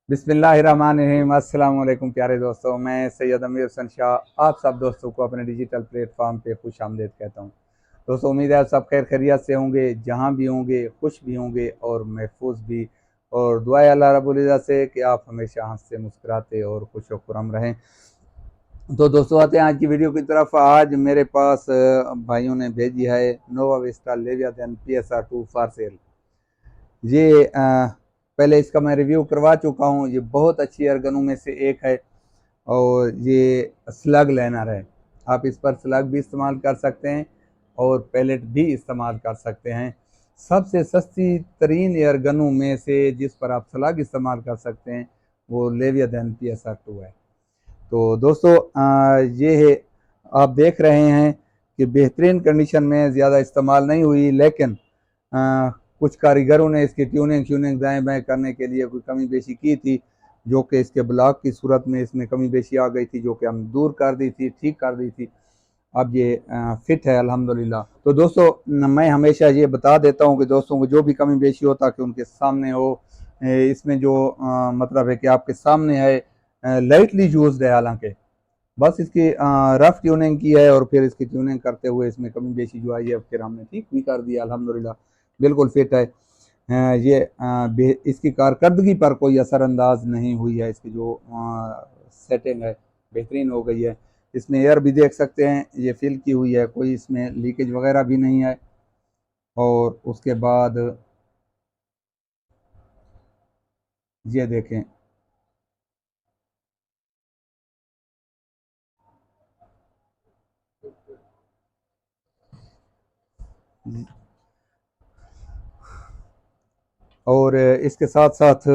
बिस्मिल्लाहिर्रहमानिर्रहीम। अस्सलाम वालेकुम प्यारे दोस्तों, मैं सैयद अमीर हुसैन शाह आप सब दोस्तों को अपने डिजिटल प्लेटफॉर्म पे खुश आमदीद कहता हूँ। दोस्तों, उम्मीद है आप सब खैर खैरियत से होंगे, जहाँ भी होंगे खुश भी होंगे और महफूज भी। और दुआ है अल्लाह रब्बुल इज़्ज़त से कि आप हमेशा हंसते मुस्कुराते और खुश व खुर्रम रहें। तो दोस्तों, आते हैं आज की वीडियो की तरफ। आज मेरे पास भाइयों ने भेजी है Nova Vista Leviathan PSR2 for sale. ये पहले इसका मैं रिव्यू करवा चुका हूँ। ये बहुत अच्छी एयरगनों में से एक है और ये स्लग लाइनर है। आप इस पर स्लग भी इस्तेमाल कर सकते हैं और पैलेट भी इस्तेमाल कर सकते हैं। सबसे सस्ती तरीन एयरगनों में से जिस पर आप स्लग इस्तेमाल कर सकते हैं वो लेवियाथन PSR2 है। तो दोस्तों, ये है, आप देख रहे हैं कि बेहतरीन कंडीशन में, ज़्यादा इस्तेमाल नहीं हुई, लेकिन कुछ कारीगरों ने इसकी ट्यूनिंग दाएँ बाएँ करने के लिए कोई कमी बेशी की थी, जो कि इसके ब्लॉक की सूरत में इसमें कमी बेशी आ गई थी, जो कि हम दूर कर दी थी, ठीक कर दी थी। अब ये फिट है अल्हम्दुलिल्लाह। तो दोस्तों, मैं हमेशा ये बता देता हूँ कि दोस्तों को जो भी कमी बेशी हो ताकि उनके सामने हो। इसमें जो मतलब है कि आपके सामने है, लाइटली यूज्ड है, हालांकि बस इसकी रफ ट्यूनिंग की है और फिर इसकी ट्यूनिंग करते हुए इसमें कमी बेशी जो आई है फिर हमने ठीक भी कर दिया अल्हम्दुलिल्लाह। बिल्कुल फिट है। ये इसकी कारकर्दगी पर कोई असरअंदाज नहीं हुई है। इसकी जो सेटिंग है बेहतरीन हो गई है। इसमें एयर भी देख सकते हैं, ये फिल की हुई है, कोई इसमें लीकेज वगैरह भी नहीं है। और उसके बाद ये देखें, और इसके साथ साथ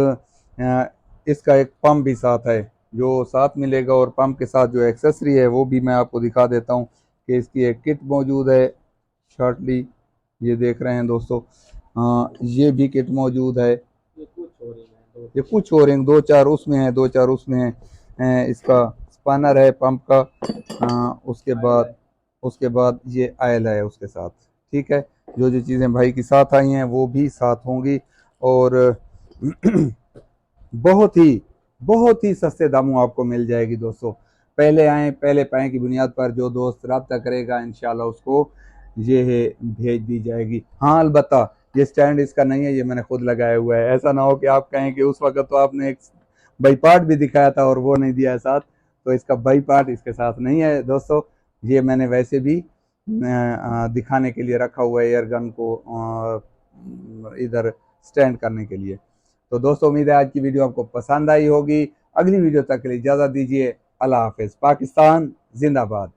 इसका एक पंप भी साथ है जो साथ मिलेगा, और पंप के साथ जो एक्सेसरी है वो भी मैं आपको दिखा देता हूँ कि इसकी एक किट मौजूद है। शॉर्टली ये देख रहे हैं दोस्तों, ये भी किट मौजूद है। ये कुछ और दो चार उसमें है, दो चार उसमें है। इसका स्पैनर है पंप का। उसके बाद ये आयल है उसके साथ। ठीक है, जो जो चीज़ें भाई की साथ आई हैं वो भी साथ होंगी। और बहुत ही बहुत ही सस्ते दामों आपको मिल जाएगी दोस्तों। पहले आए पहले पाएँ की बुनियाद पर जो दोस्त रब्ता करेगा इंशाल्लाह उसको ये है भेज दी जाएगी। हाँ, अलबत्ता ये स्टैंड इसका नहीं है, ये मैंने खुद लगाया हुआ है। ऐसा ना हो कि आप कहें कि उस वक्त तो आपने एक बाई पार्ट भी दिखाया था और वो नहीं दिया है साथ। तो इसका बाई पार्ट इसके साथ नहीं है दोस्तों। ये मैंने वैसे भी दिखाने के लिए रखा हुआ है एयरगन को, इधर स्टैंड करने के लिए। तो दोस्तों, उम्मीद है आज की वीडियो आपको पसंद आई होगी। अगली वीडियो तक के लिए इजाज़त दीजिए। अल्लाह हाफिज़। पाकिस्तान जिंदाबाद।